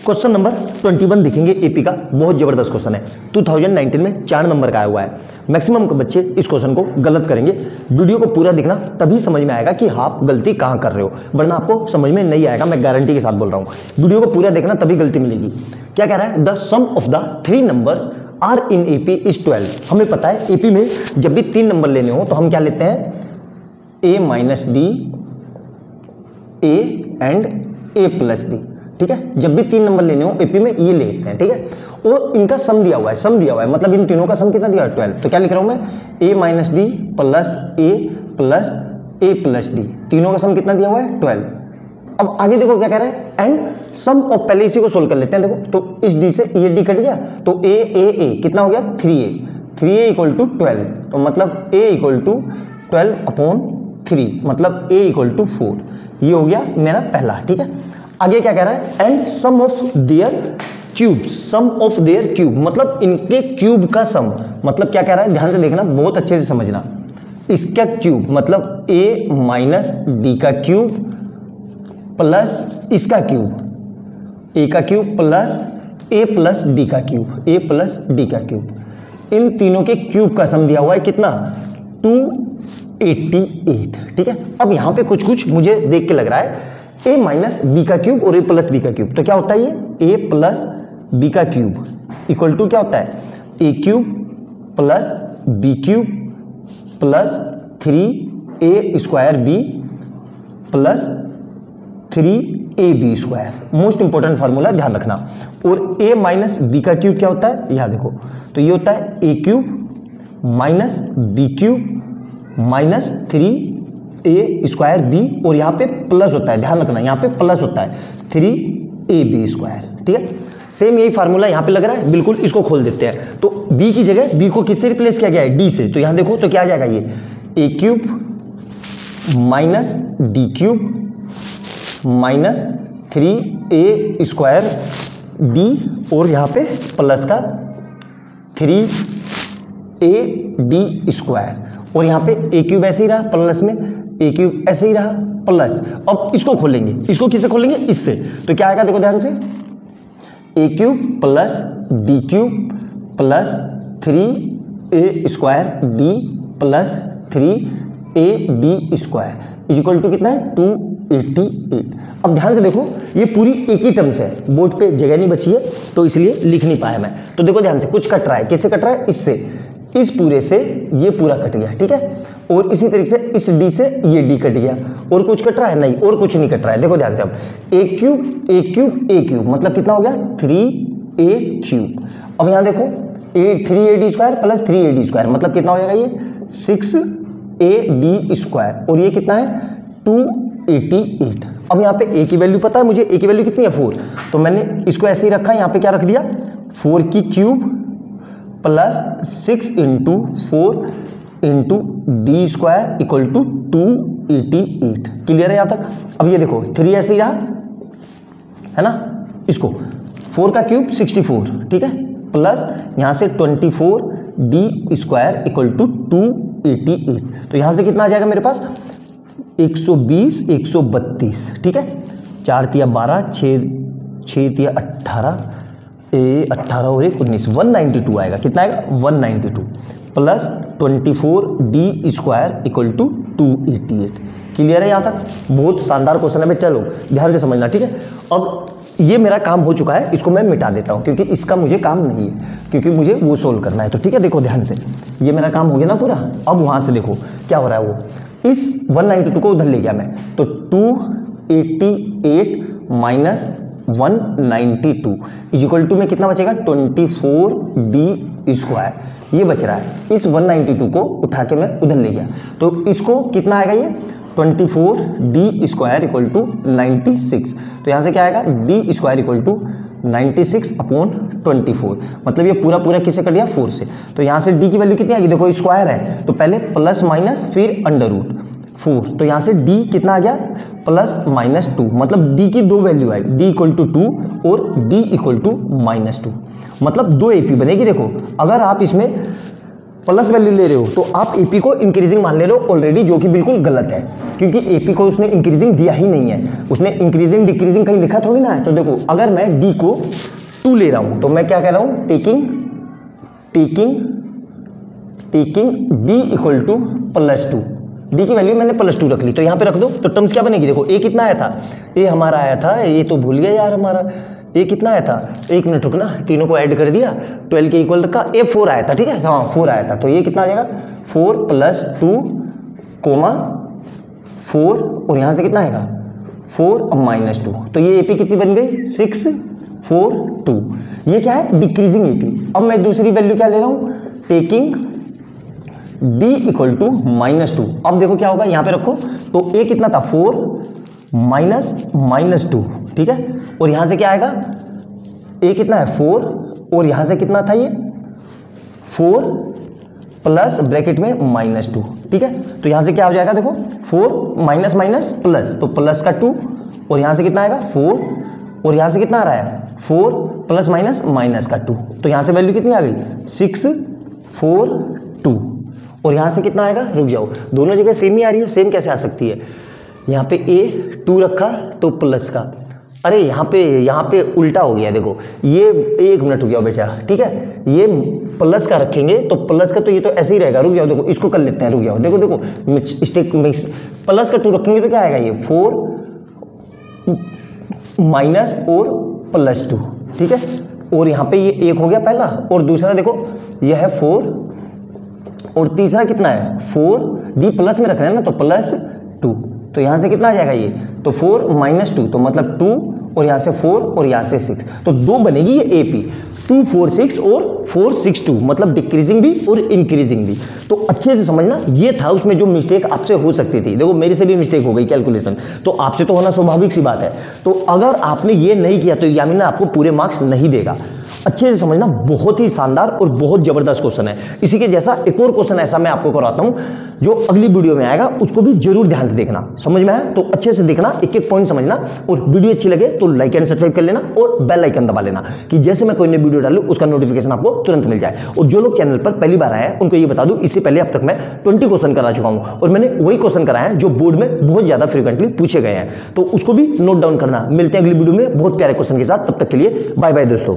Question number 21 देखेंगे AP का। बहुत जबरदस्त क्वेश्चन है, 2019 में 4 नंबर का आया हुआ है। मैक्सिमम बच्चे इस क्वेश्चन को गलत करेंगे। वीडियो को पूरा देखना, तभी समझ में आएगा कि आप गलती कहां कर रहे हो, वरना आपको समझ में नहीं आएगा। मैं गारंटी के साथ बोल रहा हूं, वीडियो को पूरा देखना तभी गलती मिलेगी। क्या कह रहा है, the sum of the 3 numbers are in AP is 12। हमें पता है एपी में जब भी 3 नंबर लेने हो तो हम क्या लेते हैं, a minus D, A and a plus D. ठीक है, जब भी 3 नंबर लेने हो एपी में ये लेते हैं। ठीक है, और इनका सम दिया हुआ है, सम दिया हुआ है मतलब इन तीनों का सम कितना दिया है, 12। तो क्या लिख रहा हूं मैं, a minus D plus a plus D, तीनों का सम कितना दिया हुआ है, 12। अब आगे देखो क्या कह रहा है, एंड सम ऑफ, पहले इसी को सोल्व कर लेते हैं। देखो तो इस डी से ये डी कट गया तो a कितना हो गया, 3a इक्वल टू 12। तो मतलब a इक्वल टू 12/3, मतलब a इक्वल टू 4। ये हो गया मेरा पहला। ठीक है, आगे क्या कह रहा है, and sum of their cube, sum of their cube मतलब इनके क्यूब का सम। मतलब क्या कह रहा है, ध्यान से देखना, बहुत अच्छे से समझना। इसका क्यूब मतलब a माइनस डी का क्यूब प्लस इसका क्यूब, a का cube plus a plus D का क्यूब, a प्लस डी का क्यूब। इन तीनों के क्यूब का सम दिया हुआ है कितना, 288। ठीक है, अब यहां पे कुछ कुछ मुझे देख के लग रहा है, a माइनस बी का क्यूब और a प्लस बी का क्यूब। तो क्या होता है ये, a प्लस बी का क्यूब इक्वल टू क्या होता है, a cube plus b cube plus 3a square b plus 3ab square. Most important formula, ध्यान रखना। और a माइनस बी का क्यूब क्या होता है, यहां देखो, तो ये होता है a cube minus b cube minus 3a square b, और यहाँ पे प्लस होता है, ध्यान रखना, यहाँ पे प्लस होता है 3ab स्क्वायर। ठीक है, सेम यही फार्मूला यहाँ पे लग रहा है, बिल्कुल इसको खोल देते हैं। तो b की जगह b को किससे रिप्लेस किया गया है, d से। तो यहाँ देखो तो क्या आ जाएगा, ये a cube minus D cube minus 3a square D, और यहाँ पे प्लस का 3ad स्क्वायर, और यहाँ पे a क्यूब ऐसे ही रहा प्लस में, a क्यूब ऐसे ही रहा प्लस। अब इसको खोलेंगे, इसको किससे खोलेंगे, इससे। तो क्या आएगा, देखो ध्यान से, a cube plus d cube plus 3a square d plus 3ad square equal to कितना है, 288। अब ध्यान से देखो, ये पूरी एक ही टर्म्स है, बोर्ड पे जगह नहीं बची है तो इसलिए लिख नहीं पाया मैं। तो देखो ध्यान से, कुछ कट रहा है, किससे कट रहा है, इससे, इस पूरे से ये पूरा कट गया। ठीक है, और इसी तरीके से इस डी से ये डी कट गया, और कुछ कट रहा है, नहीं, और कुछ नहीं कट रहा है। देखो ध्यान से, अब a क्यूब मतलब कितना हो गया, 3a क्यूब। अब यहाँ देखो 3ad square plus 3ad square मतलब कितना हो जाएगा, ये 6ad स्क्वायर, और ये कितना है, 288। अब यहाँ पे a की वैल्यू पता है मुझे, a की वैल्यू कितनी है, 4। तो मैंने इसको ऐसे ही रखा, यहाँ पे क्या रख दिया, 4 की cube plus 6 into 4 into d square equal to 288। Clear है यहाँ तक। अब ये देखो 3 ऐसे ही रहा है ना, इसको 4 का क्यूब 64, ठीक है, प्लस यहाँ से 24 डी स्क्वायर इक्वल टू 288। तो यहाँ से कितना आ जाएगा मेरे पास, 120 132। ठीक है, 4 तिया 12, 6 तिया 18, 18 और 1 19, 192 आएगा। कितना आएगा, 192 plus 24 d square equal to 288। Clear है यहाँ तक। बहुत शानदार क्वेश्चन है, चलो ध्यान से समझना। ठीक है, अब ये मेरा काम हो चुका है, इसको मैं मिटा देता हूँ क्योंकि इसका मुझे काम नहीं है, क्योंकि मुझे वो सोल्व करना है। तो ठीक है, देखो ध्यान से, ये मेरा काम हो गया ना पूरा। अब वहाँ से देखो क्या हो रहा है, वो इस 192 को उधर ले गया मैं, तो 288 माइनस 192 इक्वल टू में कितना बचेगा, 24 डी स्क्वायर। ये बच रहा है, इस 192 को उठा के मैं उधर ले गया, तो इसको कितना आएगा, ये 24 डी स्क्वायर इक्वल टू 96। तो यहाँ से क्या आएगा, डी स्क्वायर इक्वल टू 96/24, मतलब ये पूरा पूरा किससे कट गया, 4 से। तो यहाँ से डी की वैल्यू कितनी आएगी, देखो स्क्वायर है तो पहले प्लस माइनस फिर अंडर रूट 4। तो यहाँ से डी कितना आ गया, प्लस माइनस 2, मतलब डी की 2 वैल्यू आई, डी इक्वल टू 2 और डी इक्वल टू -2, मतलब 2 एपी बनेगी। देखो अगर आप इसमें प्लस वैल्यू ले रहे हो तो आप एपी को इंक्रीजिंग मान ले रहे हो ऑलरेडी, जो कि बिल्कुल गलत है, क्योंकि एपी को उसने इंक्रीजिंग दिया ही नहीं है। उसने इंक्रीजिंग डिक्रीजिंग कहीं लिखा थोड़ी ना है। तो देखो अगर मैं डी को 2 ले रहा हूं तो मैं क्या कह रहा हूं, taking d equal to +2। D की वैल्यू मैंने +2 रख ली, तो यहां पे रख दो तो टर्म्स क्या बनेगी। देखो ए कितना आया था, ए हमारा आया था, ये तो भूल गया यार हमारा, ए कितना आया था, 1 मिनट रुकना, तीनों को ऐड कर दिया, 12 के इक्वल रखा, ए 4 आया था, ठीक है, हाँ 4 आया था, तो ये कितना आ जाएगा 4 + 2, 4 और यहाँ से कितना आएगा 4 और -2, तो ये एपी कितनी बन गई 6 4 2। ये क्या है डिक्रीजिंग एपी। अब मैं दूसरी वैल्यू क्या ले रहा हूँ, टेकिंग डी इक्वल टू -2। अब देखो क्या होगा, यहाँ पे रखो तो ए कितना था 4 -2, ठीक है, और यहाँ से क्या आएगा, ए कितना है 4 और यहाँ से कितना था ये 4 प्लस ब्रैकेट में -2, ठीक है, तो यहाँ से क्या हो जाएगा देखो 4 माइनस माइनस प्लस, तो प्लस का 2 और यहाँ से कितना आएगा 4 और यहाँ से कितना आ रहा है 4 प्लस माइनस माइनस का 2, तो यहाँ से वैल्यू कितनी आ गई 6 4 2 और यहाँ से कितना आएगा, रुक जाओ, दोनों जगह सेम ही आ रही है, सेम कैसे आ सकती है, यहाँ पे ए 2 रखा तो प्लस का, अरे यहाँ पे उल्टा हो गया, देखो ये 1 मिनट रुक जाओ बेटा, ठीक है, ये प्लस का रखेंगे तो प्लस का तो ये तो ऐसे ही रहेगा, रुक जाओ, देखो इसको कर लेते हैं, रुक जाओ, देखो मिक्स प्लस का 2 रखेंगे तो क्या आएगा ये 4 माइनस और +2, ठीक है, और यहाँ पे ये 1 हो गया पहला, और दूसरा देखो यह है 4 और तीसरा कितना है 4, डी प्लस में रख रहे हैं ना तो +2, तो यहाँ से कितना आ जाएगा ये, तो 4 -2 तो मतलब 2 और यहाँ से 4 और यहाँ से 6, तो 2 बनेगी ये एपी 2 4 6 और 4 6 2, मतलब डिक्रीजिंग भी और इंक्रीजिंग भी। तो अच्छे से समझना, ये था उसमें जो मिस्टेक आपसे हो सकती थी, देखो मेरे से भी मिस्टेक हो गई कैलकुलेशन, तो आपसे तो होना स्वाभाविक सी बात है, तो अगर आपने ये नहीं किया तो एग्जामिनर आपको पूरे मार्क्स नहीं देगा। अच्छे से समझना, बहुत ही शानदार और बहुत जबरदस्त क्वेश्चन है। इसी के जैसा एक और क्वेश्चन ऐसा मैं आपको कराता हूं जो अगली वीडियो में आएगा, उसको भी जरूर ध्यान से देखना, समझ में आया तो अच्छे से देखना, एक एक पॉइंट समझना, और वीडियो अच्छी लगे तो लाइक एंड सब्सक्राइब कर लेना और बेल आइकन दबा लेना कि जैसे मैं कोई नई वीडियो डालूं उसका नोटिफिकेशन आपको तुरंत मिल जाए। और जो लोग चैनल पर पहली बार आए हैं उनको ये बता दूं, इससे पहले अब तक मैं 20 क्वेश्चन करा चुका हूं और मैंने वही क्वेश्चन कराए हैं जो बोर्ड में बहुत ज्यादा फ्रीक्वेंटली पूछे गए हैं, तो उसको भी नोट डाउन करना। मिलते हैं अगली वीडियो में बहुत प्यारे क्वेश्चन के साथ, तब तक के लिए बाय बाय दोस्तों।